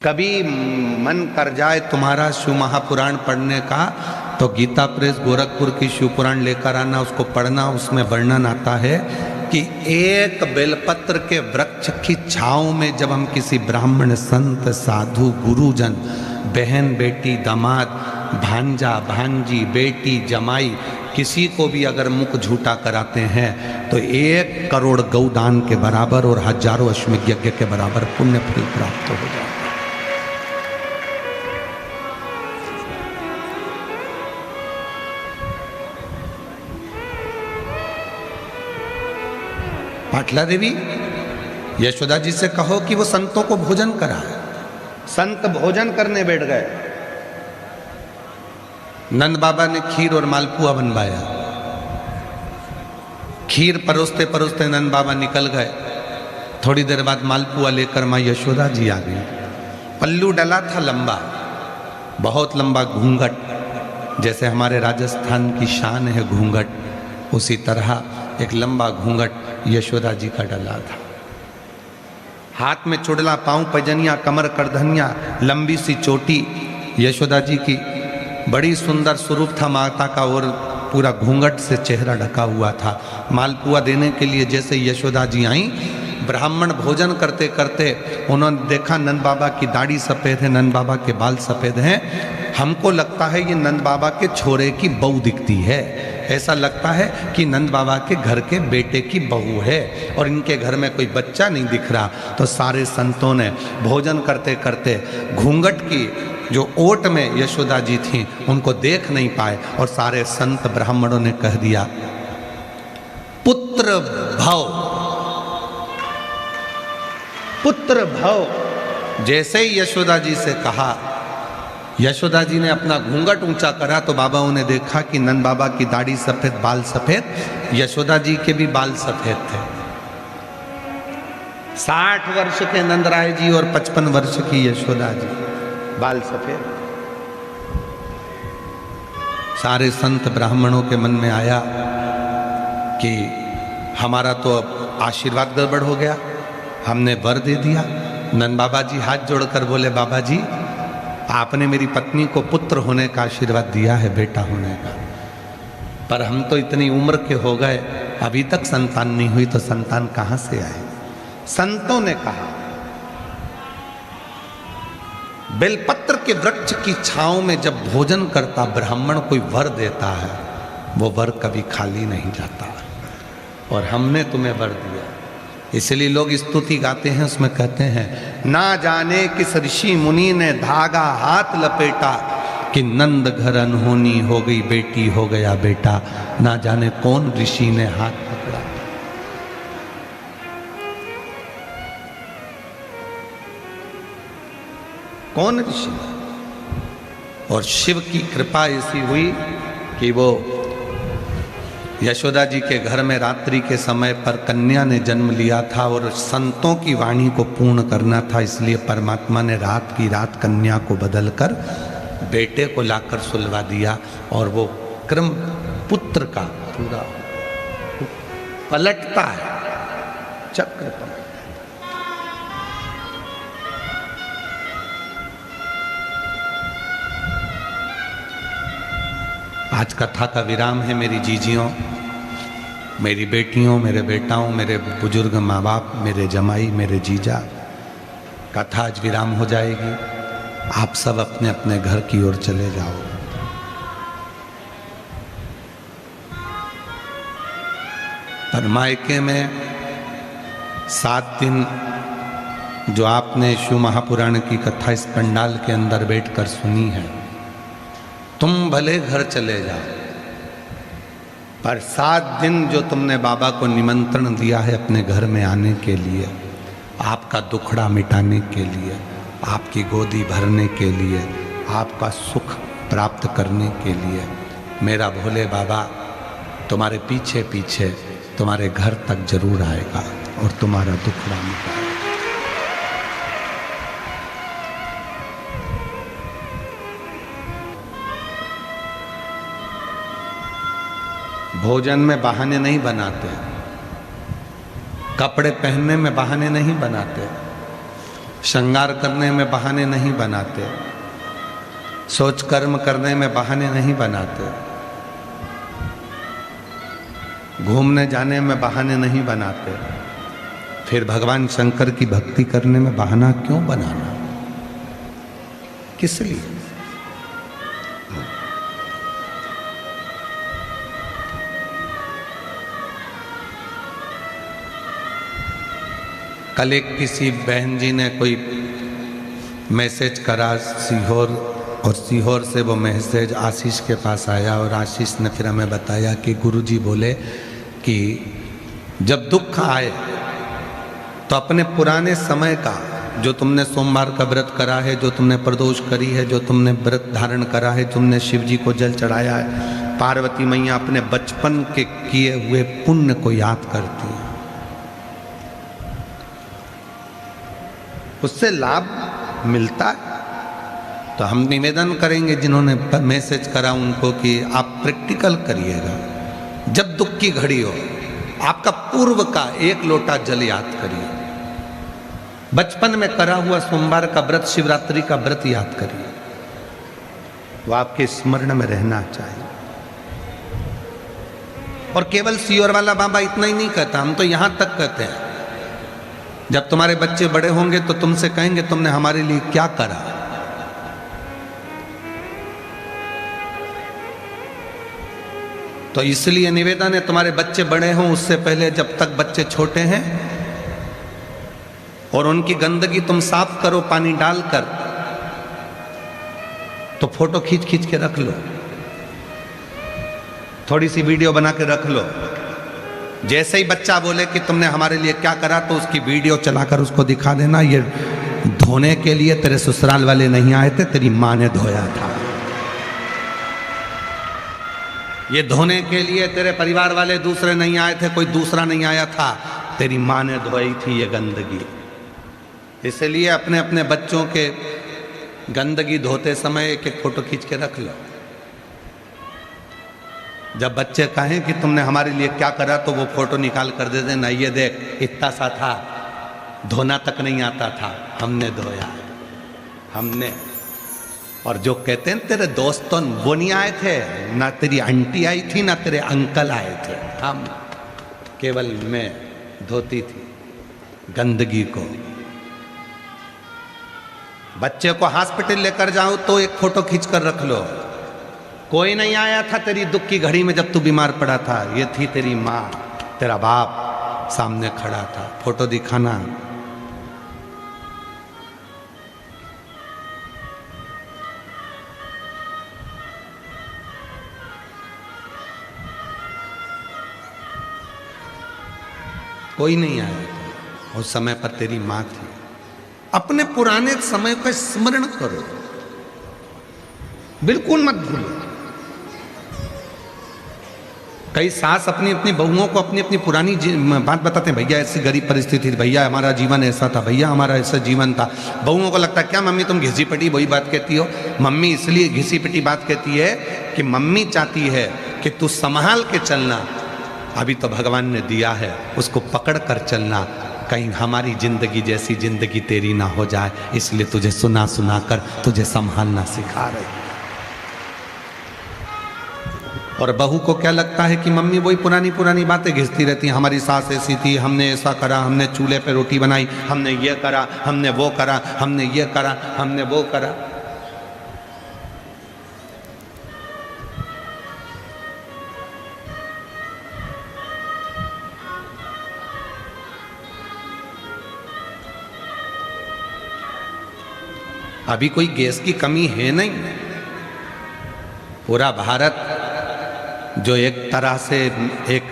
कभी मन कर जाए तुम्हारा शिव महापुराण पढ़ने का तो गीता प्रेस गोरखपुर की शिव पुराण लेकर आना, उसको पढ़ना। उसमें वर्णन आता है कि एक बेलपत्र के वृक्ष की छांव में जब हम किसी ब्राह्मण, संत, साधु, गुरुजन, बहन, बेटी, दामाद, भांजा, भांजी, बेटी, जमाई, किसी को भी अगर मुख झूठा कराते हैं तो 1 करोड़ गौदान के बराबर और हजारों अश्वमेध यज्ञ के बराबर पुण्य फल प्राप्त हो जाए। पाटला देवी, यशोदा जी से कहो कि वो संतों को भोजन कराए। संत भोजन करने बैठ गए। नंद बाबा ने खीर और मालपुआ बनवाया। खीर परोसते परोसते नंद बाबा निकल गए। थोड़ी देर बाद मालपुआ लेकर माँ यशोदा जी आ गई। पल्लू डला था लंबा, बहुत लंबा घूंघट, जैसे हमारे राजस्थान की शान है घूंघट, उसी तरह एक लंबा घूंघट यशोदा जी का डला था। हाथ में चुड़ला, पांव पैजनिया, कमर करधनिया, लंबी सी चोटी यशोदा जी की। बड़ी सुंदर स्वरूप था माता का और पूरा घूंघट से चेहरा ढका हुआ था। मालपुआ देने के लिए जैसे यशोदा जी आई, ब्राह्मण भोजन करते करते उन्होंने देखा नंद बाबा की दाढ़ी सफ़ेद है, नंद बाबा के बाल सफ़ेद हैं। हमको लगता है ये नंद बाबा के छोरे की बहू दिखती है, ऐसा लगता है कि नंद बाबा के घर के बेटे की बहू है और इनके घर में कोई बच्चा नहीं दिख रहा। तो सारे संतों ने भोजन करते करते घूंघट की जो ओट में यशोदा जी थी उनको देख नहीं पाए और सारे संत ब्राह्मणों ने कह दिया, पुत्र भव, पुत्र भव। जैसे ही यशोदा जी से कहा, यशोदा जी ने अपना घूंघट ऊंचा करा तो बाबाओं ने देखा कि नंद बाबा की दाढ़ी सफेद, बाल सफेद, यशोदा जी के भी बाल सफेद थे। 60 वर्ष के नंदराय जी और 55 वर्ष की यशोदा जी, बाल सफेद। सारे संत ब्राह्मणों के मन में आया कि हमारा तो अब आशीर्वाद गड़बड़ हो गया, हमने वर दे दिया। नंद बाबा जी हाथ जोड़कर बोले, बाबा जी आपने मेरी पत्नी को पुत्र होने का आशीर्वाद दिया है, बेटा होने का, पर हम तो इतनी उम्र के हो गए, अभी तक संतान नहीं हुई, तो संतान कहां से आए। संतों ने कहा, बेलपत्र के वृक्ष की छांव में जब भोजन करता ब्राह्मण कोई वर देता है, वो वर कभी खाली नहीं जाता, और हमने तुम्हें वर दिया। इसलिए लोग स्तुति गाते हैं, उसमें कहते हैं, ना जाने किस ऋषि मुनि ने धागा हाथ लपेटा कि नंद घर अनहोनी हो गई, बेटी हो गया बेटा। ना जाने कौन ऋषि ने हाथ पकड़ा। कौन ऋषि? और शिव की कृपा ऐसी हुई कि वो यशोदा जी के घर में रात्रि के समय पर कन्या ने जन्म लिया था और संतों की वाणी को पूर्ण करना था, इसलिए परमात्मा ने रात की रात कन्या को बदलकर बेटे को लाकर सुलवा दिया और वो क्रम पुत्र का पूरा पलटता है, चक्र पलटता है। आज कथा का विराम है मेरी जीजियों, मेरी बेटियों, मेरे बेटाओं, मेरे बुजुर्ग माँ बाप, मेरे जमाई, मेरे जीजा। कथा आज विराम हो जाएगी, आप सब अपने अपने घर की ओर चले जाओ। पर मायके में 7 दिन जो आपने शिव महापुराण की कथा इस पंडाल के अंदर बैठकर सुनी है, तुम भले घर चले जाओ, पर 7 दिन जो तुमने बाबा को निमंत्रण दिया है अपने घर में आने के लिए, आपका दुखड़ा मिटाने के लिए, आपकी गोदी भरने के लिए, आपका सुख प्राप्त करने के लिए, मेरा भोले बाबा तुम्हारे पीछे पीछे तुम्हारे घर तक जरूर आएगा और तुम्हारा दुखड़ा मिटाएगा। भोजन में बहाने नहीं बनाते, कपड़े पहनने में बहाने नहीं बनाते, श्रृंगार करने में बहाने नहीं बनाते, सोच कर्म करने में बहाने नहीं बनाते, घूमने जाने में बहाने नहीं बनाते, फिर भगवान शंकर की भक्ति करने में बहाना क्यों बनाना? किस लिए? कल एक किसी बहन जी ने कोई मैसेज करा सीहोर, और सीहोर से वो मैसेज आशीष के पास आया, और आशीष ने फिर हमें बताया कि गुरुजी बोले कि जब दुख आए तो अपने पुराने समय का, जो तुमने सोमवार का व्रत करा है, जो तुमने प्रदोष करी है, जो तुमने व्रत धारण करा है, तुमने शिव जी को जल चढ़ाया है, पार्वती मैया अपने बचपन के किए हुए पुण्य को याद करती है, उससे लाभ मिलता है। तो हम निवेदन करेंगे जिन्होंने मैसेज करा उनको कि आप प्रैक्टिकल करिएगा। जब दुख की घड़ी हो, आपका पूर्व का एक लोटा जल याद करिए, बचपन में करा हुआ सोमवार का व्रत, शिवरात्रि का व्रत याद करिए, वो आपके स्मरण में रहना चाहिए। और केवल सीहोर वाला बाबा इतना ही नहीं कहता, हम तो यहां तक कहते हैं, जब तुम्हारे बच्चे बड़े होंगे तो तुमसे कहेंगे तुमने हमारे लिए क्या करा। तो इसलिए निवेदन है, तुम्हारे बच्चे बड़े हों उससे पहले, जब तक बच्चे छोटे हैं, और उनकी गंदगी तुम साफ करो पानी डालकर, तो फोटो खींच खींच के रख लो, थोड़ी सी वीडियो बना के रख लो। जैसे ही बच्चा बोले कि तुमने हमारे लिए क्या करा, तो उसकी वीडियो चलाकर उसको दिखा देना, ये धोने के लिए तेरे ससुराल वाले नहीं आए थे, तेरी माँ ने धोया था। ये धोने के लिए तेरे परिवार वाले दूसरे नहीं आए थे, कोई दूसरा नहीं आया था, तेरी माँ ने धोई थी ये गंदगी। इसलिए अपने अपने बच्चों के गंदगी धोते समय एक एक फोटो खींच के रख लो। जब बच्चे कहें कि तुमने हमारे लिए क्या करा, तो वो फोटो निकाल कर दे देना, ये देख इतना सा था, धोना तक नहीं आता था, हमने धोया, हमने। और जो कहते हैं तेरे दोस्तों वो नहीं आए थे, ना तेरी आंटी आई थी, ना तेरे अंकल आए थे, हम केवल मैं धोती थी गंदगी को। बच्चे को हॉस्पिटल लेकर जाओ तो एक फोटो खींच कर रख लो, कोई नहीं आया था तेरी दुख की घड़ी में जब तू बीमार पड़ा था, ये थी तेरी माँ, तेरा बाप सामने खड़ा था, फोटो दिखाना। कोई नहीं आया था, उस समय पर तेरी माँ थी। अपने पुराने समय का स्मरण करो, बिल्कुल मत भूलो। कई सास अपनी अपनी बहुओं को अपनी अपनी पुरानी बात बताते हैं, भैया ऐसी गरीब परिस्थिति थी, भैया हमारा जीवन ऐसा था, भैया हमारा ऐसा जीवन था। बहुओं को लगता है क्या मम्मी तुम घिसी पिटी वही बात कहती हो। मम्मी इसलिए घिसी पिटी बात कहती है कि मम्मी चाहती है कि तू संभाल के चलना, अभी तो भगवान ने दिया है, उसको पकड़ कर चलना, कहीं हमारी जिंदगी जैसी जिंदगी तेरी ना हो जाए, इसलिए तुझे सुना सुना कर तुझे संभालना सिखा रही। और बहू को क्या लगता है कि मम्मी वही पुरानी पुरानी बातें घिसती रहती हैं, हमारी सास ऐसी थी, हमने ऐसा करा, हमने चूल्हे पे रोटी बनाई, हमने ये करा, हमने वो करा, हमने ये करा, हमने वो करा। अभी कोई गैस की कमी है नहीं, पूरा भारत जो एक तरह से एक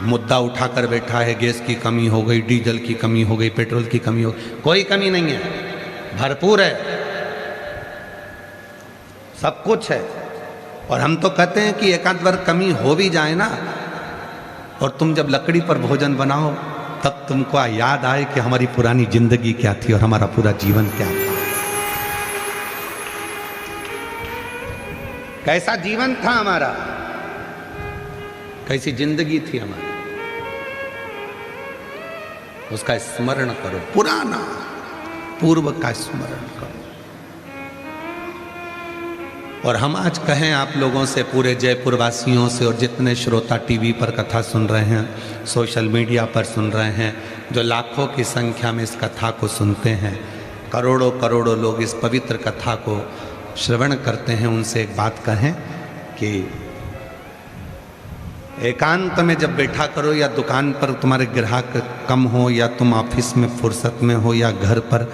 मुद्दा उठाकर बैठा है, गैस की कमी हो गई, डीजल की कमी हो गई, पेट्रोल की कमी हो गई, कोई कमी नहीं है, भरपूर है, सब कुछ है। और हम तो कहते हैं कि एक आध बार कमी हो भी जाए ना, और तुम जब लकड़ी पर भोजन बनाओ तब तुमको याद आए कि हमारी पुरानी जिंदगी क्या थी और हमारा पूरा जीवन क्या था, कैसा जीवन था हमारा, कैसी जिंदगी थी हमारी। उसका स्मरण करो, पुराना पूर्व का स्मरण करो। और हम आज कहें आप लोगों से, पूरे जयपुर वासियों से, और जितने श्रोता टीवी पर कथा सुन रहे हैं, सोशल मीडिया पर सुन रहे हैं, जो लाखों की संख्या में इस कथा को सुनते हैं, करोड़ों करोड़ों लोग इस पवित्र कथा को श्रवण करते हैं, उनसे एक बात कहें कि एकांत में जब बैठा करो, या दुकान पर तुम्हारे ग्राहक कम हो, या तुम ऑफिस में फुर्सत में हो, या घर पर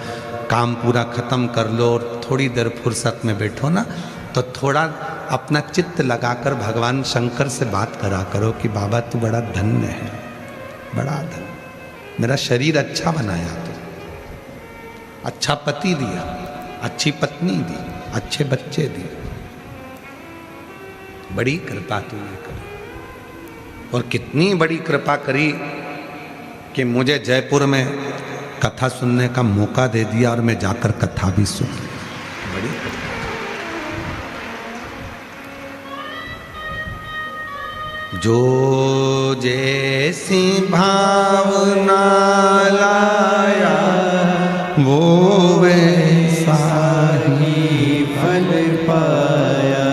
काम पूरा ख़त्म कर लो और थोड़ी देर फुर्सत में बैठो ना, तो थोड़ा अपना चित्त लगाकर भगवान शंकर से बात करा करो कि बाबा तू बड़ा धन्य है, बड़ा धन्य, मेरा शरीर अच्छा बनाया तू, अच्छा पति दिया, अच्छी पत्नी दी, अच्छे बच्चे दिए, बड़ी कृपा तूने करी। और कितनी बड़ी कृपा करी कि मुझे जयपुर में कथा सुनने का मौका दे दिया और मैं जाकर कथा भी सुन ली, बड़ी कृपा। जो जैसी भावना लाया वो वैसा ही फल पाया,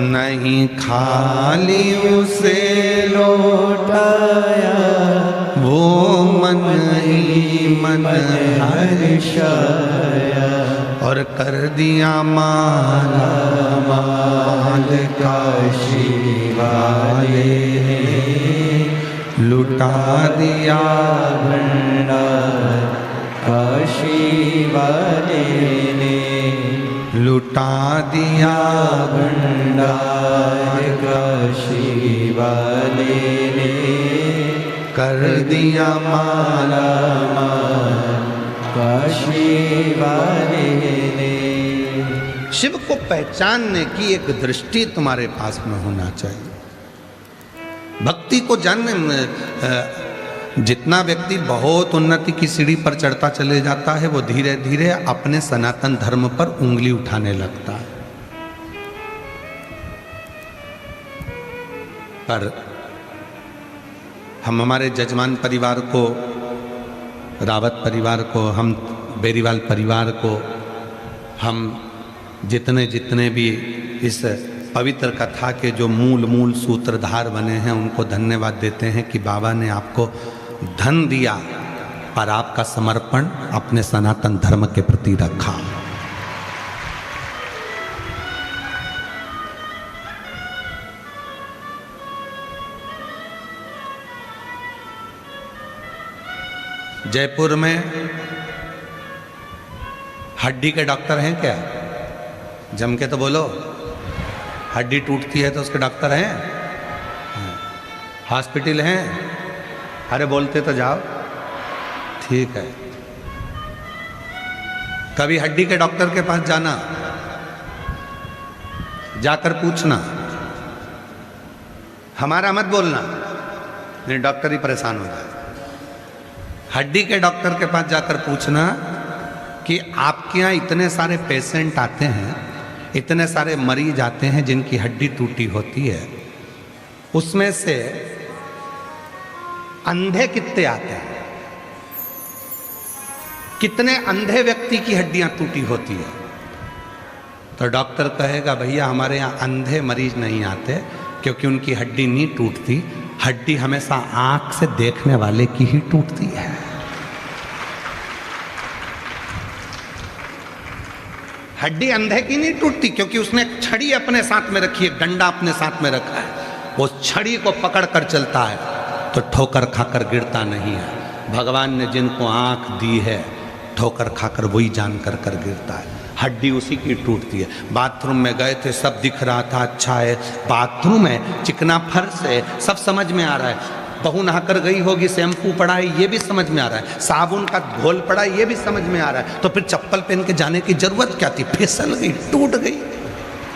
नहीं खाली उसे लौटाया, वो मन ही मन हर्षाया, और कर दिया माला माल काशी वाले ने, लुटा दिया भंडार काशी वाले ने, लुटा दिया भंडार काशी वाले ने, कर दिया माला माल काशी वाले ने। शिव को पहचानने की एक दृष्टि तुम्हारे पास में होना चाहिए। भक्ति को जानने में जितना व्यक्ति बहुत उन्नति की सीढ़ी पर चढ़ता चले जाता है, वो धीरे धीरे अपने सनातन धर्म पर उंगली उठाने लगता है। पर हम हमारे जजमान परिवार को, रावत परिवार को, हम बेरीवाल परिवार को, हम जितने जितने भी इस पवित्र कथा के जो मूल सूत्रधार बने हैं, उनको धन्यवाद देते हैं कि बाबा ने आपको धन दिया, पर आपका समर्पण अपने सनातन धर्म के प्रति रखा। जयपुर में हड्डी के डॉक्टर हैं क्या? जम के तो बोलो। हड्डी टूटती है तो उसके डॉक्टर हैं, हॉस्पिटल हैं? अरे बोलते तो जाओ। ठीक है, कभी हड्डी के डॉक्टर के पास जाना, जाकर पूछना, हमारा मत बोलना, नहीं डॉक्टर ही परेशान हो जाए। हड्डी के डॉक्टर के पास जाकर पूछना कि आपके यहाँ इतने सारे पेशेंट आते हैं, इतने सारे मरीज आते हैं जिनकी हड्डी टूटी होती है, उसमें से अंधे कितने आते हैं? कितने अंधे व्यक्ति की हड्डियां टूटी होती है? तो डॉक्टर कहेगा भैया हमारे यहाँ अंधे मरीज नहीं आते, क्योंकि उनकी हड्डी नहीं टूटती, हड्डी हमेशा आंख से देखने वाले की ही टूटती है। हड्डी अंधे की नहीं टूटती, क्योंकि उसने एक छड़ी अपने साथ में रखी है, डंडा अपने साथ में रखा है, वो छड़ी को पकड़ कर चलता है तो ठोकर खाकर गिरता नहीं है। भगवान ने जिनको आंख दी है, ठोकर खाकर वही जान कर कर गिरता है, हड्डी उसी की टूटती है। बाथरूम में गए थे, सब दिख रहा था, अच्छा है, बाथरूम है, चिकना फर्श है, सब समझ में आ रहा है, बहू नहाकर गई होगी, शैम्पू पड़ा है, ये भी समझ में आ रहा है, साबुन का घोल पड़ा है, ये भी समझ में आ रहा है, तो फिर चप्पल पहन के जाने की जरूरत क्या थी? फिसल गई, टूट गई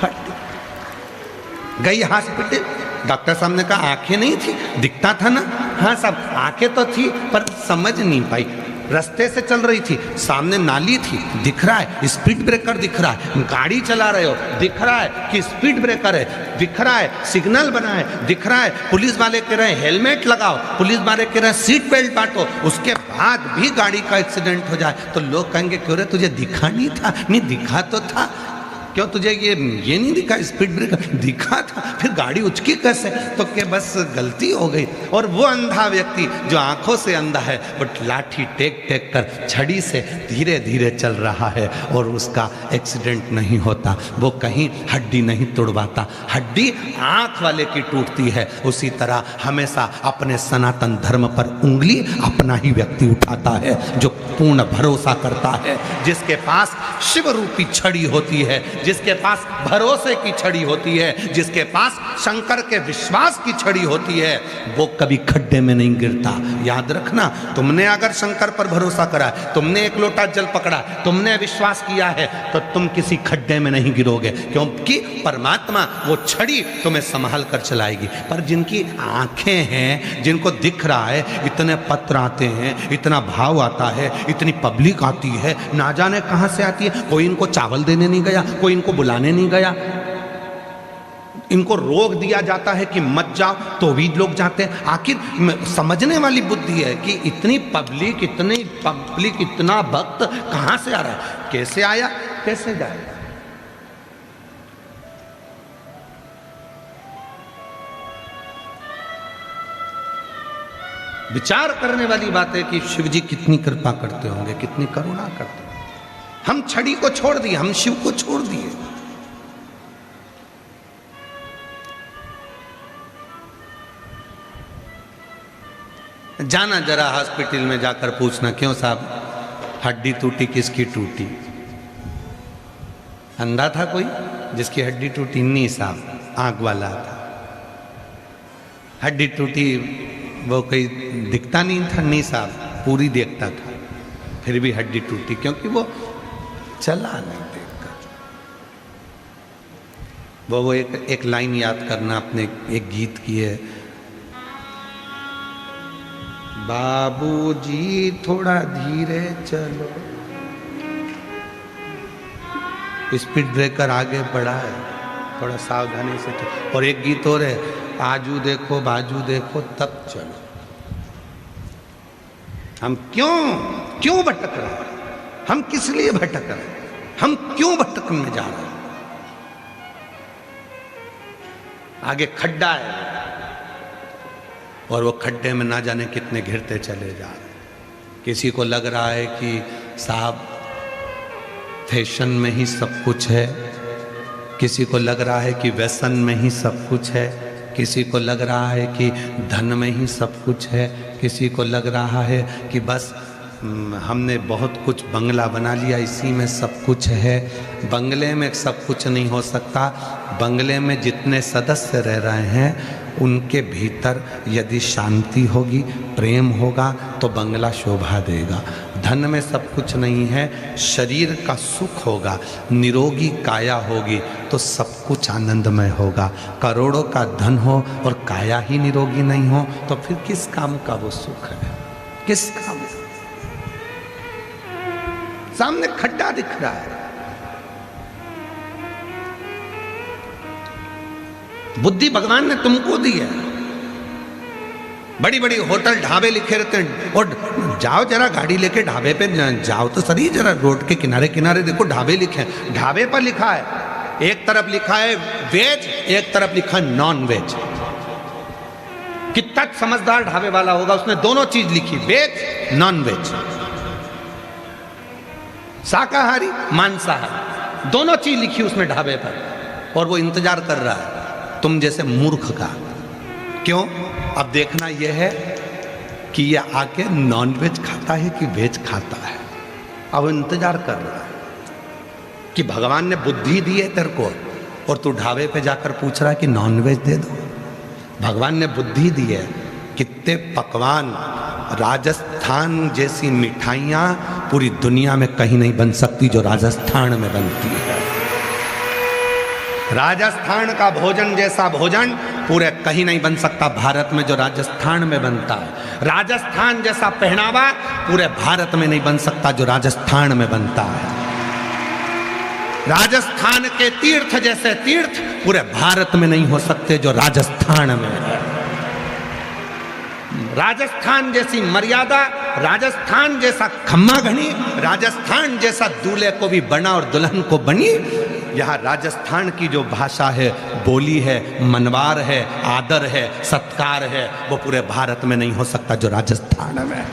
हड्डी। गई हॉस्पिटल, डॉक्टर साहब ने कहा आंखें नहीं थी, दिखता था ना, हाँ साहब आंखें तो थी पर समझ नहीं पाई, रास्ते से चल रही थी, सामने नाली थी, दिख रहा है स्पीड ब्रेकर दिख रहा है, गाड़ी चला रहे हो दिख रहा है कि स्पीड ब्रेकर है, दिख रहा है सिग्नल बना है, दिख रहा है पुलिस वाले कह रहे हैं हेलमेट लगाओ, पुलिस वाले कह रहे हैं सीट बेल्ट बांटो, उसके बाद भी गाड़ी का एक्सीडेंट हो जाए तो लोग कहेंगे क्यों रे तुझे दिखा नहीं था? नहीं दिखा तो था, क्यों तुझे ये नहीं दिखा स्पीड ब्रेकर? दिखा था, फिर गाड़ी उचकी कैसे? तो क्या बस गलती हो गई। और वो अंधा व्यक्ति जो आंखों से अंधा है बट लाठी टेक टेक कर छड़ी से धीरे धीरे चल रहा है और उसका एक्सीडेंट नहीं होता, वो कहीं हड्डी नहीं तोड़वाता, हड्डी आंख वाले की टूटती है। उसी तरह हमेशा अपने सनातन धर्म पर उंगली अपना ही व्यक्ति उठाता है जो पूर्ण भरोसा करता है, जिसके पास शिव रूपी छड़ी होती है, जिसके पास भरोसे की छड़ी होती है, जिसके पास शंकर के विश्वास की छड़ी होती है, वो कभी खड्डे में नहीं गिरता। याद रखना, तुमने अगर शंकर पर भरोसा करा है, तुमने एक लोटा जल पकड़ा, तुमने विश्वास किया है, तो तुम किसी खड्डे में नहीं गिरोगे, क्योंकि परमात्मा वो छड़ी तुम्हें संभाल कर चलाएगी। पर जिनकी आंखें हैं, जिनको दिख रहा है, इतने पत्र आते हैं, इतना भाव आता है, इतनी पब्लिक आती है, ना जाने कहां से आती है, कोई इनको चावल देने नहीं गया, कोई इनको बुलाने नहीं गया, इनको रोक दिया जाता है कि मत जाओ तो भी लोग जाते हैं। आखिर समझने वाली बुद्धि है कि इतनी पब्लिक इतना भक्त कहां से आ रहा है, कैसे आया कैसे जाएगा। विचार करने वाली बात है कि शिव जी कितनी कृपा करते होंगे, कितनी करुणा करते होंगे। हम छड़ी को छोड़ दिए, हम शिव को छोड़ दिए। जाना जरा हॉस्पिटल में जाकर पूछना, क्यों साहब हड्डी टूटी, किसकी टूटी? अंधा था कोई जिसकी हड्डी टूटी? नहीं साहब, आंख वाला था। हड्डी टूटी वो कोई दिखता नहीं था? नहीं साहब, पूरी देखता था, फिर भी हड्डी टूटी, क्योंकि वो चला नहीं देखकर। वो एक लाइन याद करना, अपने एक गीत की है, बाबूजी थोड़ा धीरे चलो, स्पीड ब्रेकर आगे बढ़ा है, थोड़ा सावधानी से चलो। और एक गीत और है, आजू देखो बाजू देखो तब चलो। हम क्यों भटक रहे हैं? हम किस लिए भटक रहे हैं? हम क्यों भटकने जा रहे हैं? आगे खड्डा है और वो खड्डे में ना जाने कितने घिरते चले जा रहे हैं। किसी को लग रहा है कि साहब फैशन में ही सब कुछ है, किसी को लग रहा है कि व्यसन में ही सब कुछ है, किसी को लग रहा है कि धन में ही सब कुछ है, किसी को लग रहा है कि बस हमने बहुत कुछ बंगला बना लिया, इसी में सब कुछ है। बंगले में सब कुछ नहीं हो सकता। बंगले में जितने सदस्य रह रहे हैं उनके भीतर यदि शांति होगी, प्रेम होगा, तो बंगला शोभा देगा। धन में सब कुछ नहीं है, शरीर का सुख होगा, निरोगी काया होगी तो सब कुछ आनंदमय होगा। करोड़ों का धन हो और काया ही निरोगी नहीं हो तो फिर किस काम का वो सुख है? किस काम? सामने खड्डा दिख रहा है। बुद्धि भगवान ने तुमको दी है। बड़ी बड़ी होटल ढाबे लिखे रहते हैं, और जाओ जरा गाड़ी लेके ढाबे पे जाओ तो सही, जरा रोड के किनारे किनारे देखो ढाबे लिखे हैं। ढाबे पर लिखा है, एक तरफ लिखा है वेज, एक तरफ लिखा है नॉन वेज। कितना समझदार ढाबे वाला होगा, उसने दोनों चीज लिखी, वेज नॉन वेज, शाकाहारी मांसाहारी, दोनों चीज लिखी उसने ढाबे पर। और वो इंतजार कर रहा है तुम जैसे मूर्ख का। क्यों? अब देखना यह है कि ये आके नॉन वेज खाता है कि वेज खाता है। अब इंतजार कर रहा है कि भगवान ने बुद्धि दी है तेरे को और तू ढाबे पे जाकर पूछ रहा है कि नॉन वेज दे दो। भगवान ने बुद्धि दी है। कितने पकवान, राजस्थान जैसी मिठाइयाँ पूरी दुनिया में कहीं नहीं बन सकती जो राजस्थान में बनती है। राजस्थान का भोजन जैसा भोजन पूरे कहीं नहीं बन सकता भारत में जो राजस्थान में बनता है। राजस्थान जैसा पहनावा पूरे भारत में नहीं बन सकता जो राजस्थान में बनता है। राजस्थान के तीर्थ जैसे तीर्थ पूरे भारत में नहीं हो सकते जो राजस्थान में है। राजस्थान जैसी मर्यादा, राजस्थान जैसा खम्मा घनी, राजस्थान जैसा दूल्हे को भी बना और दुल्हन को बनी। यहाँ राजस्थान की जो भाषा है, बोली है, मनवार है, आदर है, सत्कार है, वो पूरे भारत में नहीं हो सकता जो राजस्थान में है।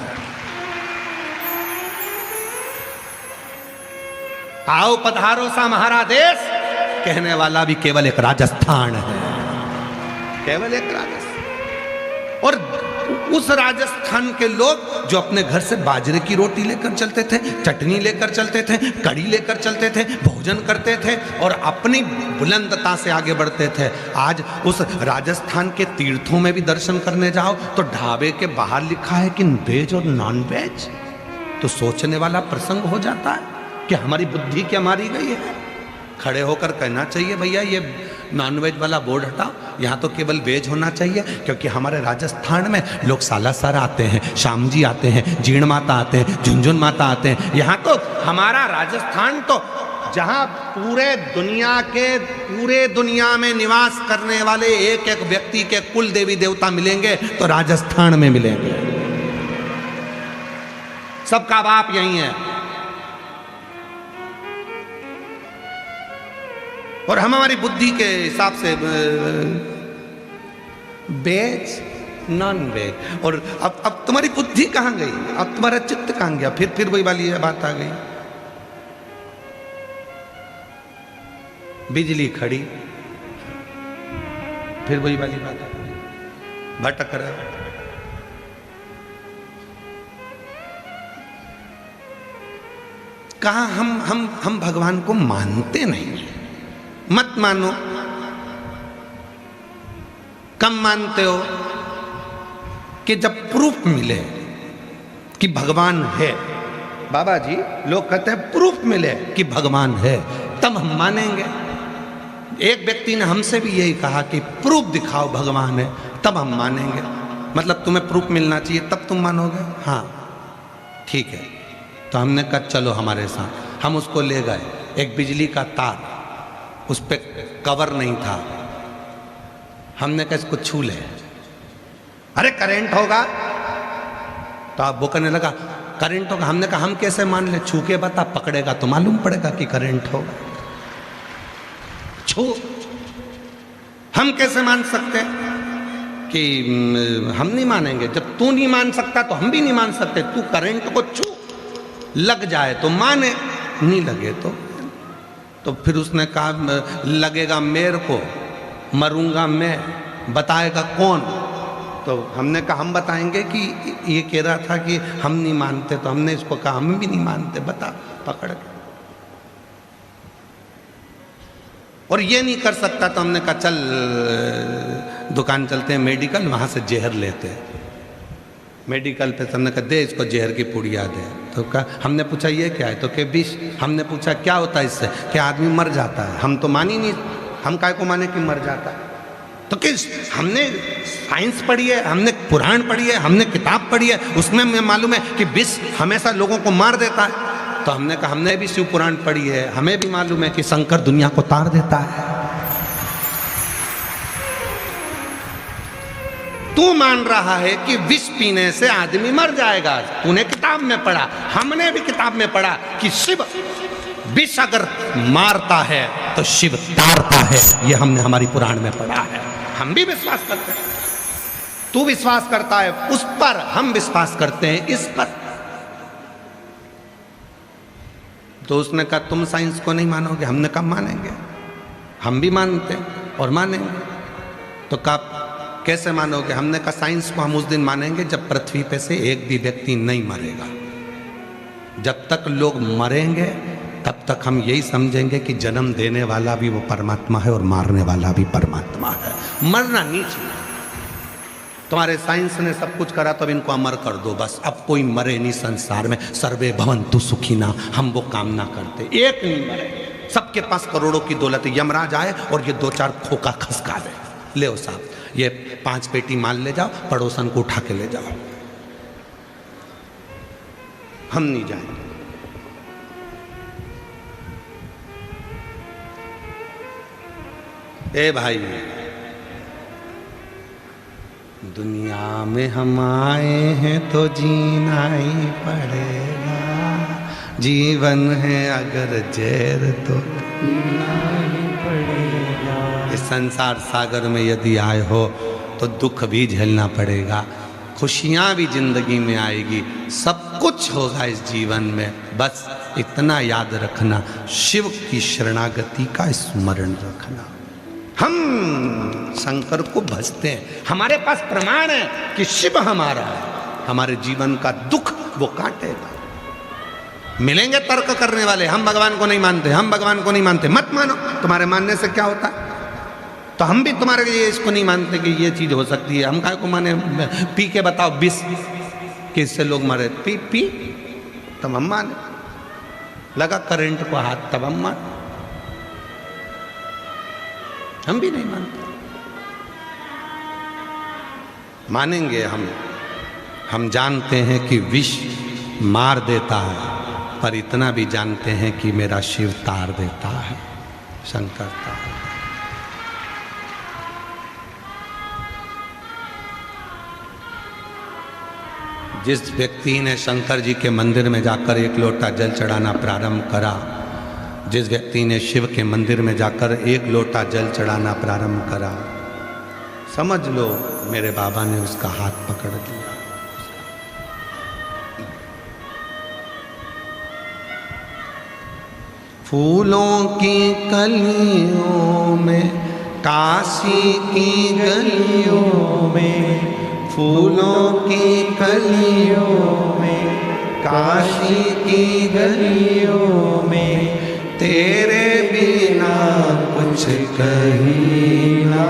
आओ पधारो सा हमारा देश कहने वाला भी केवल एक राजस्थान है, केवल एक राजस्थान। और उस राजस्थान के लोग जो अपने घर से बाजरे की रोटी लेकर चलते थे, चटनी लेकर चलते थे, कड़ी लेकर चलते थे, भोजन करते थे और अपनी बुलंदता से आगे बढ़ते थे, आज उस राजस्थान के तीर्थों में भी दर्शन करने जाओ तो ढाबे के बाहर लिखा है कि वेज और नॉन वेज। तो सोचने वाला प्रसंग हो जाता है कि हमारी बुद्धि क्या मारी गई है। खड़े होकर कहना चाहिए भैया ये नॉनवेज वाला बोर्ड हटाओ, यहाँ तो केवल वेज होना चाहिए, क्योंकि हमारे राजस्थान में लोग सालासर आते हैं, श्याम जी आते हैं, जीण माता आते हैं, झुंझुन माता आते हैं। यहाँ तो हमारा राजस्थान तो जहाँ पूरे दुनिया में निवास करने वाले एक एक व्यक्ति के कुल देवी देवता मिलेंगे तो राजस्थान में मिलेंगे। सबका बाप यही है। और हम हमारी बुद्धि के हिसाब से वेज नॉन वेज। और अब तुम्हारी बुद्धि कहाँ गई, अब तुम्हारा चित्त कहाँ गया? फिर वही वाली बात आ गई, बिजली खड़ी, फिर वही वाली बात आ गई, भटक रहा। कहा हम भगवान को मानते नहीं हैं। मत मानो, कम मानते हो कि जब प्रूफ मिले कि भगवान है। बाबा जी लोग कहते हैं प्रूफ मिले कि भगवान है तब हम मानेंगे। एक व्यक्ति ने हमसे भी यही कहा कि प्रूफ दिखाओ भगवान है तब हम मानेंगे। मतलब तुम्हें प्रूफ मिलना चाहिए तब तुम मानोगे? हाँ ठीक है। तो हमने कहा चलो हमारे साथ। हम उसको ले गए, एक बिजली का तार, उस पर कवर नहीं था। हमने कहा इसको छू ले, अरे करंट होगा। तो आप वो करने लगा करंट होगा। हमने कहा हम कैसे मान ले, छू के बता, पकड़ेगा तो मालूम पड़ेगा कि करंट होगा। छू, हम कैसे मान सकते कि हम नहीं मानेंगे। जब तू नहीं मान सकता तो हम भी नहीं मान सकते। तू करंट को छू, लग जाए तो माने, नहीं लगे तो फिर उसने कहा लगेगा मेरे को, मरूंगा मैं, बताएगा कौन? तो हमने कहा हम बताएंगे कि ये कह रहा था कि हम नहीं मानते। तो हमने इसको कहा हम भी नहीं मानते, बता, पकड़ के। और ये नहीं कर सकता तो हमने कहा चल दुकान चलते हैं मेडिकल, वहाँ से जहर लेते हैं। मेडिकल पे हमने कहा दे इसको जहर की पुड़िया दे। तो कहा, हमने पूछा ये क्या है? तो क्या विष। हमने पूछा क्या होता है इससे? क्या आदमी मर जाता है। हम तो मान ही नहीं, हम काय को माने कि मर जाता है। तो किस, हमने साइंस पढ़ी है, हमने पुराण पढ़ी है, हमने किताब पढ़ी है, उसमें हमें मालूम है कि विष हमेशा लोगों को मार देता है। तो हमने कहा हमने भी शिव पुराण पढ़ी है, हमें भी मालूम है कि शंकर दुनिया को तार देता है। तू मान रहा है कि विष पीने से आदमी मर जाएगा। तूने किताब में पढ़ा, हमने भी किताब में पढ़ा कि शिव विष अगर मारता है तो शिव तारता है। ये हमने हमारी पुराण में पढ़ा है, हम भी विश्वास करते हैं। तू विश्वास करता है उस पर, हम विश्वास करते हैं इस पर। तो उसने कहा तुम साइंस को नहीं मानोगे। हमने कब मानेंगे, हम भी मानते और मानेंगे। तो कहा कैसे मानोगे? हमने कहा साइंस को हम उस दिन मानेंगे जब पृथ्वी पे से एक भी व्यक्ति नहीं मरेगा। जब तक लोग मरेंगे तब तक हम यही समझेंगे कि जन्म देने वाला भी वो परमात्मा है और मारने वाला भी परमात्मा है। मरना नहीं चाहिए। तुम्हारे साइंस ने सब कुछ करा तो अब इनको अमर कर दो बस। अब कोई मरे नहीं संसार में, सर्वे भवन्तु सुखिना, हम वो कामना करते। एक नहीं मरे, सबके पास करोड़ों की दौलत, यमराज आए और ये दो चार खोखा खसका दे, ले साहब, ये 5 पेटी माल ले जाओ, पड़ोसन को उठा के ले जाओ, हम नहीं जाएंगे। ए भाई, दुनिया में हम आए हैं तो जीना ही पड़ेगा, जीवन है अगर जहर तो पीना ही पड़ेगा। इस संसार सागर में यदि आए हो तो दुख भी झेलना पड़ेगा, खुशियाँ भी जिंदगी में आएगी, सब कुछ होगा इस जीवन में। बस इतना याद रखना, शिव की शरणागति का स्मरण रखना। हम शंकर को भजते हैं, हमारे पास प्रमाण है कि शिव हमारा है, हमारे जीवन का दुख वो काटेगा। मिलेंगे तर्क करने वाले, हम भगवान को नहीं मानते, हम भगवान को नहीं मानते। मत मानो, तुम्हारे मानने से क्या होता है? तो हम भी तुम्हारे लिए इसको नहीं मानते कि ये चीज हो सकती है। हम काय को माने? पी के बताओ 20 किससे लोग मरे, पी पी तब हम माने, लगा करंट को हाथ तब हम माने, हम भी नहीं मानते। मानेंगे हम जानते हैं कि विष मार देता है, पर इतना भी जानते हैं कि मेरा शिव तार देता है, शंकर तार। जिस व्यक्ति ने शंकर जी के मंदिर में जाकर 1 लोटा जल चढ़ाना प्रारंभ करा, जिस व्यक्ति ने शिव के मंदिर में जाकर 1 लोटा जल चढ़ाना प्रारंभ करा, समझ लो मेरे बाबा ने उसका हाथ पकड़ दिया। फूलों की कलियों में, काशी की गलियों में, फूलों की कलियों में, काशी की गलियों में, तेरे बिना कुछ कहीं ना,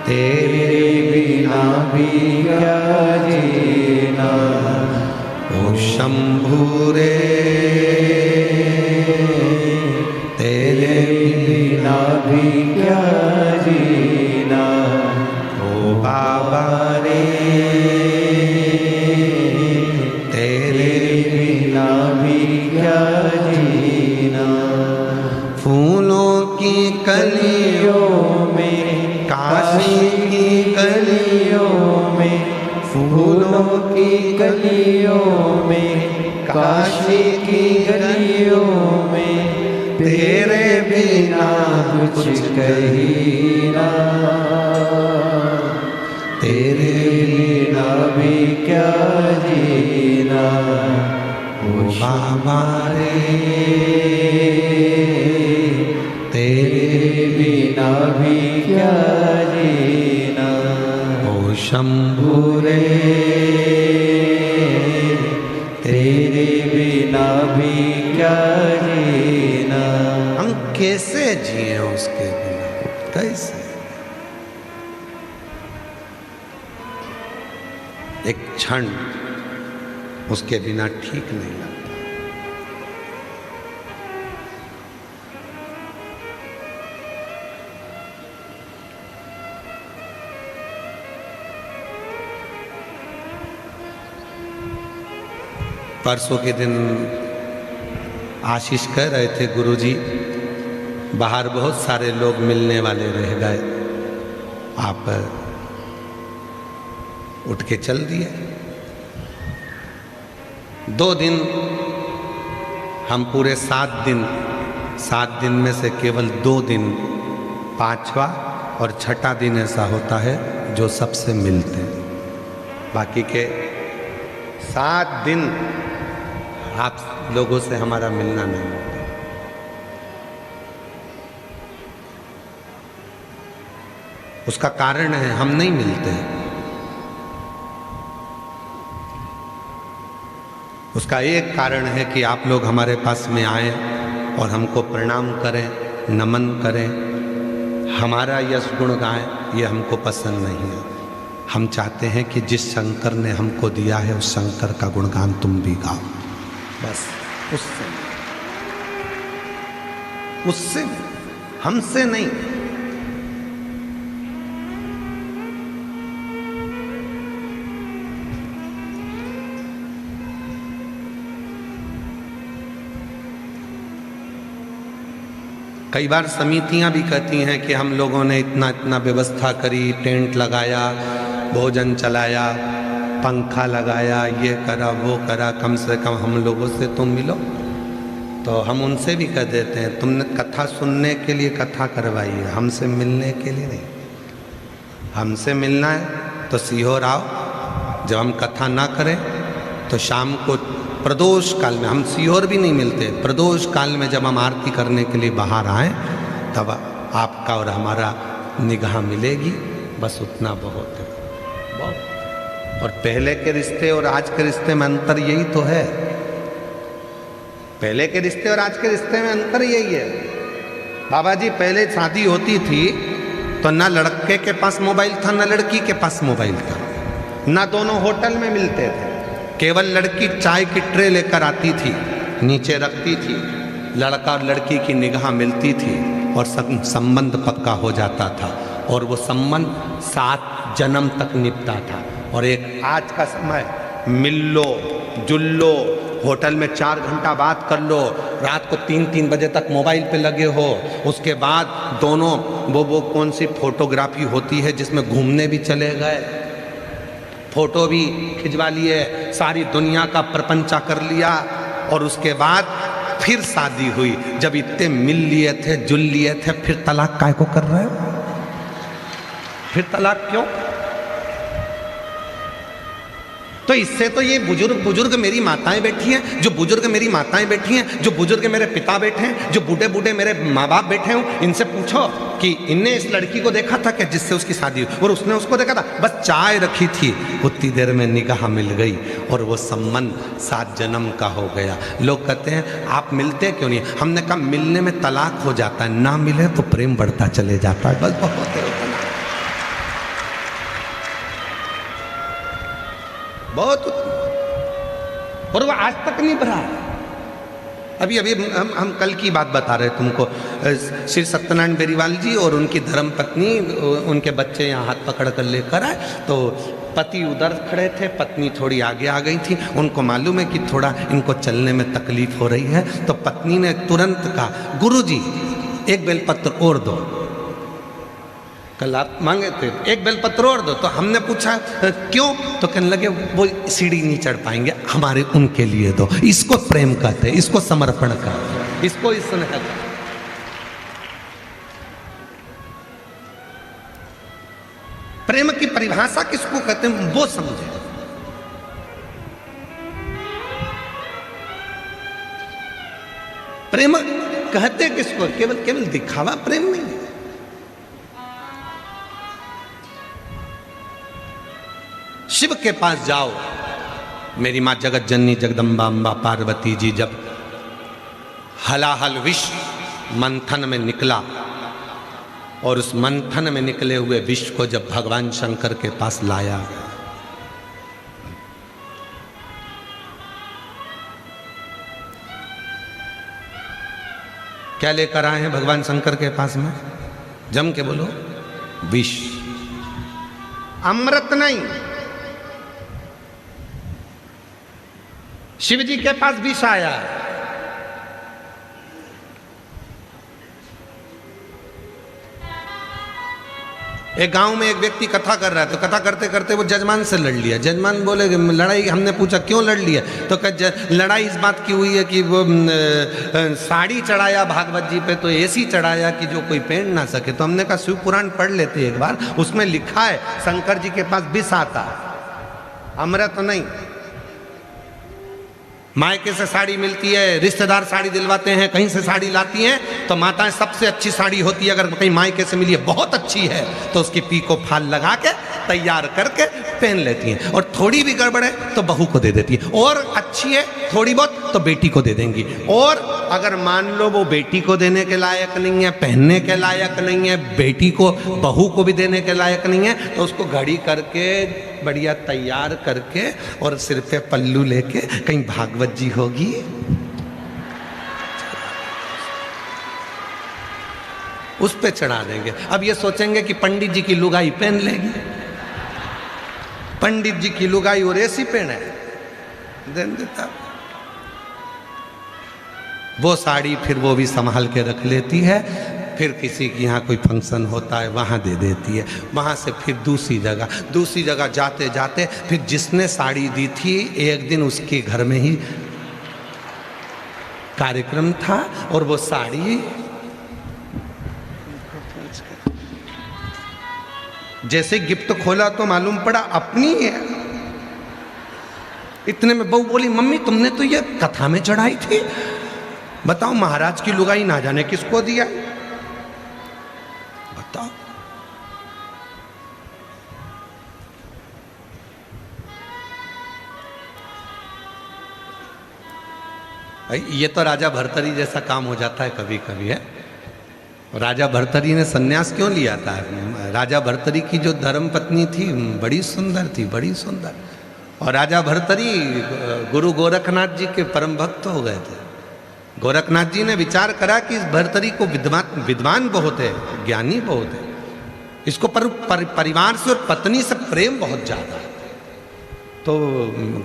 तेरे बिना भी क्या जीना। ओ शंभू रे, तेरे बिना भी क्या जीना। ओ बाबा रे, तेरे बिना भी क्या जीना। फूलों की कलियों में, काशी की गलियों में, फूलों की गलियों में, काशी की गलियों में, तेरे बिना कुछ कहीं ना, तेरे बिना भी क्या जीना। ओ बाबा रे, तेरे बिना भी क्या जीना। ओ शंभू रे, तेरे बिना भी क्या जीना। हम कैसे जिए उसके बिना, कैसे? एक क्षण उसके बिना ठीक नहीं लगता। परसों के दिन आशीष कह रहे थे, गुरुजी बाहर बहुत सारे लोग मिलने वाले रह गए, आप उठ के चल दिए। 2 दिन, हम पूरे 7 दिन में से केवल 2 दिन, 5वां और 6ठा दिन ऐसा होता है जो सबसे मिलते हैं। बाकी के 7 दिन आप लोगों से हमारा मिलना नहीं होता। उसका कारण है हम नहीं मिलते हैं। उसका एक कारण है कि आप लोग हमारे पास में आए और हमको प्रणाम करें, नमन करें, हमारा यश गुण गाएं, ये हमको पसंद नहीं है। हम चाहते हैं कि जिस शंकर ने हमको दिया है उस शंकर का गुणगान तुम भी गाओ, बस उससे हमसे नहीं। कई बार समितियां भी कहती हैं कि हम लोगों ने इतना इतना व्यवस्था करी, टेंट लगाया, भोजन चलाया, पंखा लगाया, ये करा वो करा, कम से कम हम लोगों से तुम मिलो। तो हम उनसे भी कह देते हैं तुमने कथा सुनने के लिए कथा करवाई है, हमसे मिलने के लिए नहीं। हमसे मिलना है तो सीहोर आओ, जब हम कथा ना करें तो शाम को प्रदोष काल में, हम सीहोर भी नहीं मिलते, प्रदोष काल में जब हम आरती करने के लिए बाहर आए तब आपका और हमारा निगाह मिलेगी, बस उतना बहुत है, बहुत। और पहले के रिश्ते और आज के रिश्ते में अंतर यही तो है, पहले के रिश्ते और आज के रिश्ते में अंतर यही है। बाबा जी पहले शादी होती थी तो ना लड़के के पास मोबाइल था ना लड़की के पास मोबाइल था, ना दोनों होटल में मिलते थे, केवल लड़की चाय की ट्रे लेकर आती थी, नीचे रखती थी, लड़का और लड़की की निगाह मिलती थी और संबंध पक्का हो जाता था, और वो संबंध 7 जन्म तक निपटा था। और एक आज का समय मिल लो जुल लो, होटल में 4 घंटा बात कर लो, रात को 3-3 बजे तक मोबाइल पे लगे हो, उसके बाद दोनों वो कौन सी फोटोग्राफी होती है जिसमें घूमने भी चले गए, फोटो भी खिंचवा लिए, सारी दुनिया का प्रपंचा कर लिया, और उसके बाद फिर शादी हुई। जब इतने मिल लिए थे, जुल लिए थे, फिर तलाक काय को कर रहे हो? फिर तलाक क्यों? तो इससे तो ये बुजुर्ग मेरी माताएं बैठी हैं, जो बुजुर्ग मेरी माताएं बैठी हैं, जो बुजुर्ग मेरे पिता बैठे हैं, जो बूढ़े बूढ़े मेरे माँ बाप बैठे हैं, इनसे पूछो कि इनने इस लड़की को देखा था क्या जिससे उसकी शादी हुई, और उसने उसको देखा था, बस चाय रखी थी, उतनी देर में निगाह मिल गई और वो संबंध 7 जन्म का हो गया। लोग कहते हैं आप मिलते क्यों नहीं? हमने कहा मिलने में तलाक हो जाता है, ना मिले तो प्रेम बढ़ता चले जाता है, बस बहुत है, बहुत। और वो आज तक नहीं भरा। अभी हम कल की बात बता रहे तुमको, श्री सत्यनारायण बेरीवाल जी और उनकी धर्म पत्नी, उनके बच्चे यहाँ हाथ पकड़ कर लेकर आए, तो पति उधर खड़े थे, पत्नी थोड़ी आगे आ गई थी, उनको मालूम है कि थोड़ा इनको चलने में तकलीफ हो रही है, तो पत्नी ने तुरंत कहा गुरुजी एक बेलपत्र और दो, कल आप मांगे थे एक बेलपत्र और दो। तो हमने पूछा क्यों? तो कहने लगे वो सीढ़ी नहीं चढ़ पाएंगे, हमारे उनके लिए दो। इसको प्रेम कहते हैं, इसको समर्पण कहते हैं, इसको स्नेह कहते हैं। प्रेम की परिभाषा किसको कहते हैं वो समझे। प्रेम कहते किसको? केवल दिखावा प्रेम नहीं है। शिव के पास जाओ, मेरी माँ जगत जननी जगदम्बा अम्बा पार्वती जी जब हलाहल विष मंथन में निकला, और उस मंथन में निकले हुए विष को जब भगवान शंकर के पास लाया, क्या लेकर आए हैं भगवान शंकर के पास में? जम के बोलो, विष, अमृत नहीं। शिव जी के पास विष आया है। एक गांव में एक व्यक्ति कथा कर रहा है, तो कथा करते करते वो जजमान से लड़ लिया। जजमान बोले लड़ाई, हमने पूछा क्यों लड़ लिया? तो लड़ाई इस बात की हुई है कि वो साड़ी चढ़ाया भागवत जी पे, तो ऐसी चढ़ाया कि जो कोई पहन ना सके। तो हमने कहा शिव पुराण पढ़ लेते एक बार, उसमें लिखा है शंकर जी के पास विष आता है, अमृत नहीं। मायके से साड़ी मिलती है, रिश्तेदार साड़ी दिलवाते हैं, कहीं से साड़ी लाती हैं, तो माताएं सबसे अच्छी साड़ी होती है, अगर कहीं मायके से मिली है बहुत अच्छी है तो उसकी पीको फाल लगा के तैयार करके पहन लेती हैं, और थोड़ी भी गड़बड़ है तो बहू को दे देती है, और अच्छी है थोड़ी बहुत तो बेटी को दे देंगी। और अगर मान लो वो बेटी को देने के लायक नहीं है, पहनने के लायक नहीं है, बेटी को बहू को भी देने के लायक नहीं है, तो उसको घड़ी करके बढ़िया तैयार करके और सिर पे पल्लू लेके कहीं भागवत जी होगी, उस पे चढ़ा देंगे। अब ये सोचेंगे कि पंडित जी की लुगाई पहन लेगी, पंडित जी की लुगाई और ऐसी पहने दे देता। वो साड़ी फिर वो भी संभाल के रख लेती है, फिर किसी के यहाँ कोई फंक्शन होता है वहाँ दे देती है, वहाँ से फिर दूसरी जगह जाते जाते फिर जिसने साड़ी दी थी एक दिन उसके घर में ही कार्यक्रम था और वो साड़ी जैसे गिफ्ट खोला तो मालूम पड़ा अपनी है। इतने में बहू बोली, मम्मी तुमने तो ये कथा में चढ़ाई थी, बताओ महाराज की लुगाई ना जाने किसको दिया, बताओ। ये तो राजा भर्तरी जैसा काम हो जाता है कभी कभी है। राजा भर्तरी ने सन्यास क्यों लिया था? राजा भर्तरी की जो धर्म पत्नी थी बड़ी सुंदर थी, बड़ी सुंदर। और राजा भर्तरी गुरु गोरखनाथ जी के परम भक्त हो गए थे। गोरखनाथ जी ने विचार करा कि इस भर्तरी को विद्वान बहुत है, ज्ञानी बहुत है, इसको परिवार से और पत्नी से प्रेम बहुत ज्यादा है। तो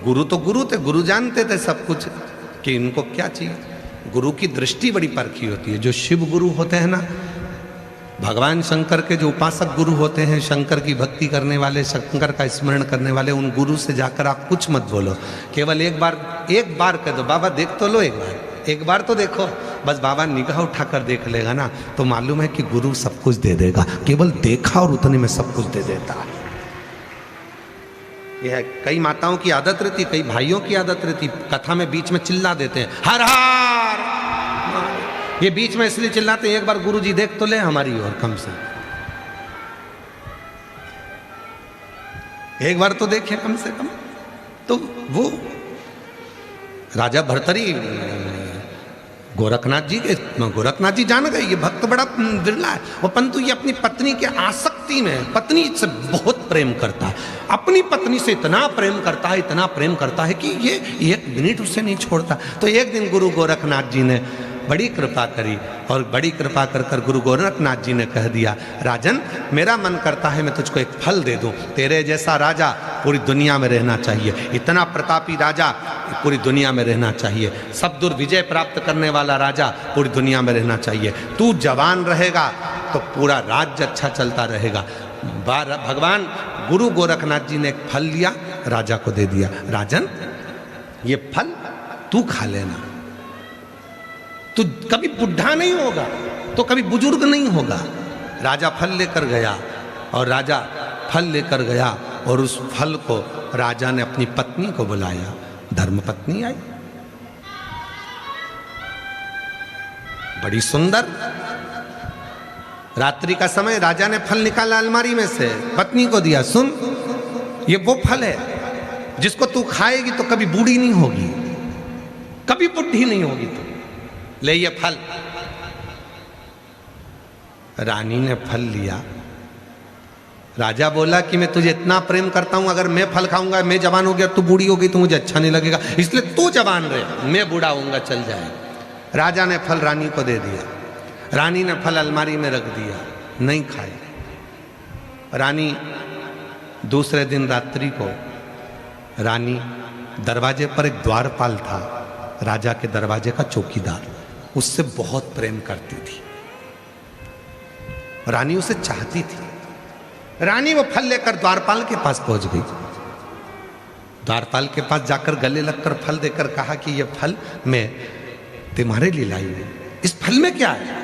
गुरु थे, गुरु जानते थे सब कुछ कि इनको क्या चाहिए। गुरु की दृष्टि बड़ी परखी होती है। जो शिव गुरु होते हैं ना, भगवान शंकर के जो उपासक गुरु होते हैं, शंकर की भक्ति करने वाले, शंकर का स्मरण करने वाले, उन गुरु से जाकर आप कुछ मत बोलो, केवल एक बार कह दो, बाबा देख तो लो, एक बार तो देखो। बस बाबा निगाह उठाकर देख लेगा ना तो मालूम है कि गुरु सब कुछ दे देगा। केवल देखा और उतने में सब कुछ दे देता है। यह कई माताओं की आदत रहती, कई भाइयों की आदत रहती, कथा में बीच में चिल्ला देते हैं हर हर। ये बीच में इसलिए चिल्लाते हैं, एक बार गुरुजी देख तो ले हमारी ओर, कम से एक बार तो देखे कम से कम। तो वो राजा भर्तरी गोरखनाथ जी जान गए ये भक्त बड़ा बिरला है, और परंतु ये अपनी पत्नी के आसक्ति में, पत्नी से बहुत प्रेम करता है, अपनी पत्नी से इतना प्रेम करता है कि ये एक मिनट उससे नहीं छोड़ता। तो एक दिन गुरु गोरखनाथ जी ने बड़ी कृपा करी, और बड़ी कृपा कर गुरु गोरखनाथ जी ने कह दिया, राजन मेरा मन करता है मैं तुझको एक फल दे दूं। तेरे जैसा राजा पूरी दुनिया में रहना चाहिए, इतना प्रतापी राजा पूरी दुनिया में रहना चाहिए, सब दूर विजय प्राप्त करने वाला राजा पूरी दुनिया में रहना चाहिए। तू जवान रहेगा तो पूरा राज्य अच्छा चलता रहेगा। भगवान गुरु गोरखनाथ जी ने एक फल लिया, राजा को दे दिया, राजन ये फल तू खा लेना, तू कभी बुढ़ा नहीं होगा, तो कभी बुजुर्ग नहीं होगा। राजा फल लेकर गया, और राजा फल लेकर गया, और उस फल को राजा ने अपनी पत्नी को बुलाया। धर्मपत्नी आई, बड़ी सुंदर। रात्रि का समय, राजा ने फल निकाला अलमारी में से, पत्नी को दिया, सुन ये वो फल है जिसको तू खाएगी तो कभी बूढ़ी नहीं होगी, कभी बुढ़ी नहीं होगी, तू ले ये फल। रानी ने फल लिया। राजा बोला कि मैं तुझे इतना प्रेम करता हूं, अगर मैं फल खाऊंगा, मैं जवान हो गया, तू बूढ़ी हो गई तो मुझे अच्छा नहीं लगेगा, इसलिए तू जवान रहे, मैं बूढ़ा होऊंगा, चल जाए। राजा ने फल रानी को दे दिया। रानी ने फल अलमारी में रख दिया, नहीं खाए। रानी दूसरे दिन रात्रि को, रानी दरवाजे पर एक द्वारपाल था, राजा के दरवाजे का चौकीदार, उससे बहुत प्रेम करती थी। रानी उसे चाहती थी। रानी वो फल लेकर द्वारपाल के पास पहुंच गई। द्वारपाल के पास जाकर गले लगकर फल देकर कहा कि ये फल मैं तुम्हारे लिए लाई हूं। इस फल में क्या है?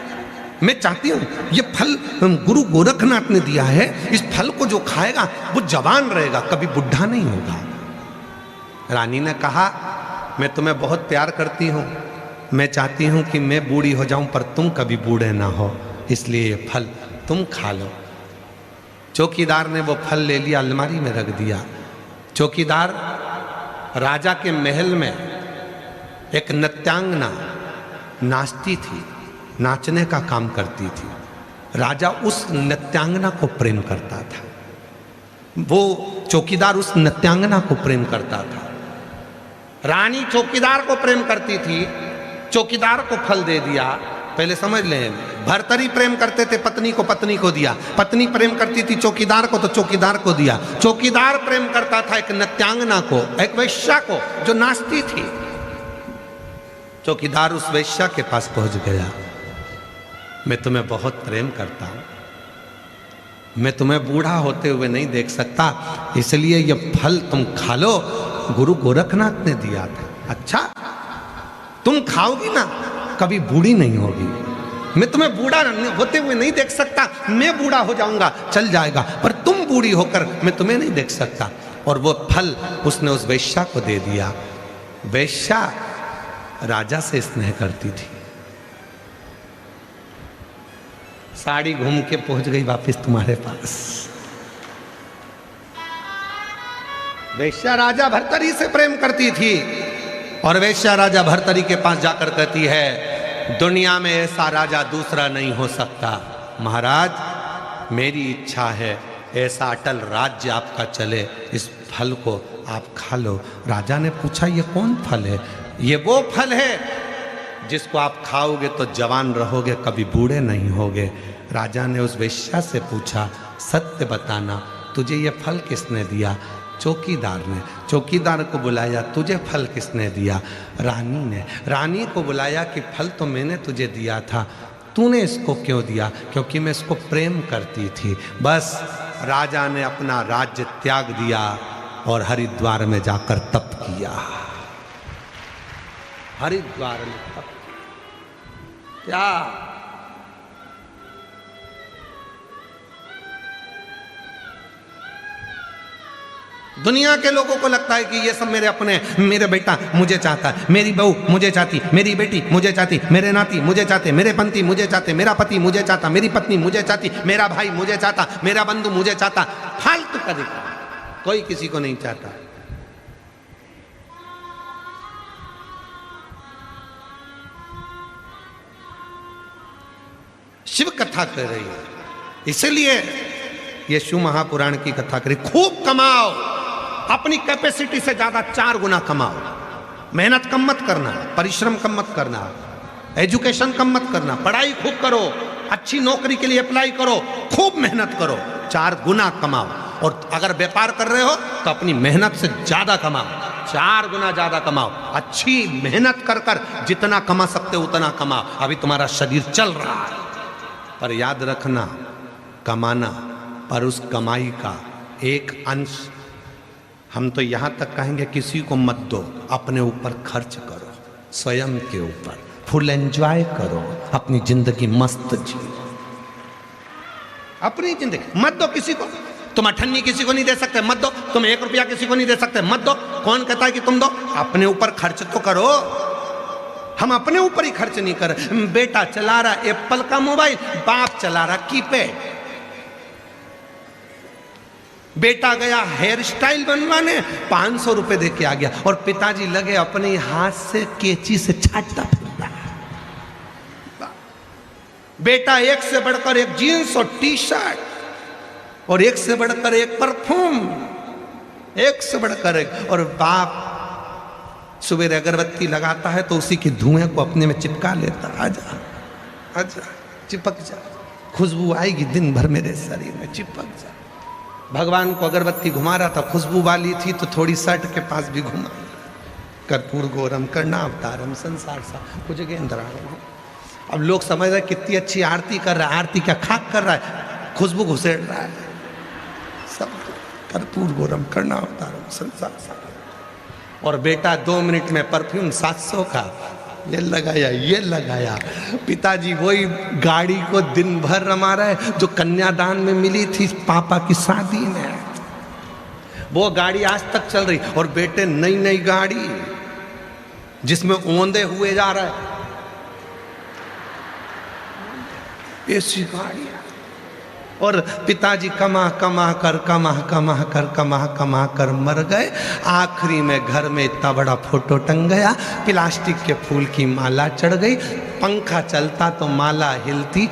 मैं चाहती हूं ये फल गुरु गोरखनाथ ने दिया है, इस फल को जो खाएगा वो जवान रहेगा, कभी बुढ़ा नहीं होगा। रानी ने कहा मैं तुम्हें बहुत प्यार करती हूं, मैं चाहती हूं कि मैं बूढ़ी हो जाऊं पर तुम कभी बूढ़े ना हो, इसलिए ये फल तुम खा लो। चौकीदार ने वो फल ले लिया, अलमारी में रख दिया। चौकीदार राजा के महल में एक नृत्यांगना नाचती थी, नाचने का काम करती थी। राजा उस नृत्यांगना को प्रेम करता था, वो चौकीदार उस नृत्यांगना को प्रेम करता था। रानी चौकीदार को प्रेम करती थी, चौकीदार को फल दे दिया। पहले समझ लें, भर्तरी प्रेम करते थे पत्नी को दिया, पत्नी प्रेम करती थी चौकीदार को तो चौकीदार को दिया, चौकीदार प्रेम करता था एक नृत्यांगना को, एक वैश्या को जो नाचती थी। चौकीदार उस वेश्या के पास पहुंच गया। मैं तुम्हें बहुत प्रेम करता हूं, मैं तुम्हें बूढ़ा होते हुए नहीं देख सकता, इसलिए ये फल तुम खा लो, गुरु गोरखनाथ ने दिया था। अच्छा, तुम खाओगी ना, कभी बूढ़ी नहीं होगी। मैं तुम्हें बूढ़ा होते हुए नहीं देख सकता, मैं बूढ़ा हो जाऊंगा चल जाएगा, पर तुम बूढ़ी होकर मैं तुम्हें नहीं देख सकता। और वो फल उसने उस वेश्या को दे दिया। वेश्या राजा से स्नेह करती थी। साड़ी घूम के पहुंच गई वापस तुम्हारे पास। वेश्या राजा भर्तरी से प्रेम करती थी और वेश्या राजा भर्तरी के पास जाकर कहती है, दुनिया में ऐसा राजा दूसरा नहीं हो सकता। महाराज, मेरी इच्छा है ऐसा अटल राज्य आपका चले, इस फल को आप खा लो। राजा ने पूछा, ये कौन फल है? ये वो फल है जिसको आप खाओगे तो जवान रहोगे, कभी बूढ़े नहीं होगे। राजा ने उस वेश्या से पूछा, सत्य बताना, तुझे ये फल किसने दिया? चौकीदार ने। चौकीदार को बुलाया, तुझे फल किसने दिया? रानी ने। रानी को बुलाया कि फल तो मैंने तुझे दिया था, तूने इसको क्यों दिया? क्योंकि मैं इसको प्रेम करती थी। बस राजा ने अपना राज्य त्याग दिया और हरिद्वार में जाकर तप किया। हरिद्वार में तप क्या? दुनिया के लोगों को लगता है कि ये सब मेरे अपने, मेरे बेटा मुझे चाहता है, मेरी बहू मुझे चाहती, मेरी बेटी मुझे चाहती, मेरे नाती मुझे चाहते, मेरे पंथी मुझे चाहते, मेरा पति मुझे चाहता, मेरी पत्नी मुझे चाहती, मेरा भाई मुझे चाहता, मेरा बंधु मुझे चाहता। फालतू का दिखा, कोई किसी को नहीं चाहता। शिव कथा कर रही है, इसलिए ये शिव महापुराण की कथा करी। खूब कमाओ, अपनी कैपेसिटी से ज्यादा 4 गुना कमाओ। मेहनत कम मत करना, परिश्रम कम मत करना, एजुकेशन कम मत करना, पढ़ाई खूब करो, अच्छी नौकरी के लिए अप्लाई करो, खूब मेहनत करो, 4 गुना कमाओ। और अगर व्यापार कर रहे हो तो अपनी मेहनत से ज्यादा कमाओ, 4 गुना ज्यादा कमाओ। अच्छी मेहनत कर कर जितना कमा सकते उतना कमाओ। अभी तुम्हारा शरीर चल रहा है, पर याद रखना, कमाना, पर उस कमाई का एक अंश, हम तो यहां तक कहेंगे, किसी को मत दो, अपने ऊपर खर्च करो, स्वयं के ऊपर फुल एंजॉय करो, अपनी जिंदगी मस्त जियो। अपनी जिंदगी मत दो किसी को। तुम अठन्नी किसी को नहीं दे सकते, मत दो। तुम 1 रुपया किसी को नहीं दे सकते, मत दो। कौन कहता है कि तुम दो? अपने ऊपर खर्च तो करो। हम अपने ऊपर ही खर्च नहीं कर। बेटा चला रहा एप्पल का मोबाइल, बाप चला रहा कीपैड। बेटा गया हेयर स्टाइल बनवाने, 500 रुपए दे के आ गया, और पिताजी लगे अपने हाथ से केची से छाटता फिरता। बेटा एक से बढ़कर एक जीन्स और टी-शर्ट, और एक से बढ़कर एक परफ्यूम, एक से बढ़कर एक। और बाप सुबह अगरबत्ती लगाता है तो उसी के धुएं को अपने में चिपका लेता। आजा आजा, चिपक जा, खुशबू आएगी दिन भर मेरे शरीर में, चिपक जा। भगवान को अगरबत्ती घुमा रहा था, खुशबू वाली थी तो थोड़ी शर्ट के पास भी घुमा। कर्पूर गौरम कर्णावतारम संसार सा कुछ गेंद्राणम। अब लोग समझ रहे कितनी अच्छी आरती कर रहा है। आरती क्या खाक कर रहा है, खुशबू घुसेड़ रहा है। सब कर्पूर गौरम कर्णावतारम संसार सा। और बेटा 2 मिनट में परफ्यूम 700 का, ये लगाया ये लगाया। पिताजी वही गाड़ी को दिन भर रमा रहा है जो कन्यादान में मिली थी पापा की शादी में, वो गाड़ी आज तक चल रही। और बेटे नई नई गाड़ी जिसमें ओंधे हुए जा रहा है, ऐसी गाड़ी। और पिताजी कमा कमा कर मर गए। आखिरी में घर में इतना बड़ा फोटो टंग गया, प्लास्टिक के फूल की माला चढ़ गई, पंखा चलता तो माला हिलती।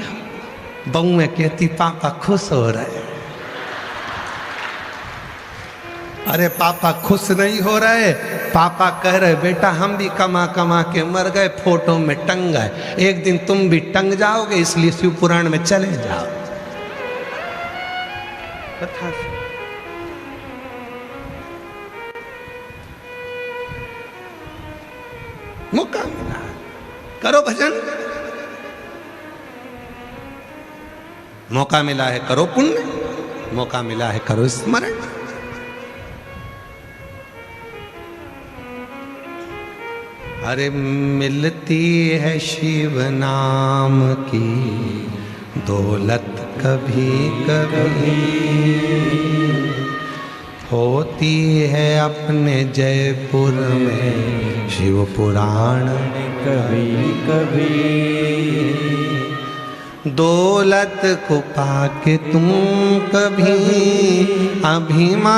बहुएं कहती पापा खुश हो रहे। अरे पापा खुश नहीं हो रहे, पापा कह रहे बेटा हम भी कमा कमा के मर गए, फोटो में टंग गए, एक दिन तुम भी टंग जाओगे, इसलिए शिव पुराण में चले जाओ। कथा मौका मिला, करो भजन, मौका मिला है करो पुण्य, मौका मिला है करो स्मरण। अरे मिलती है शिव नाम की दौलत कभी कभी, होती है अपने जयपुर में शिव पुराण कभी कभी। दौलत को पाके तुम कभी अभिमान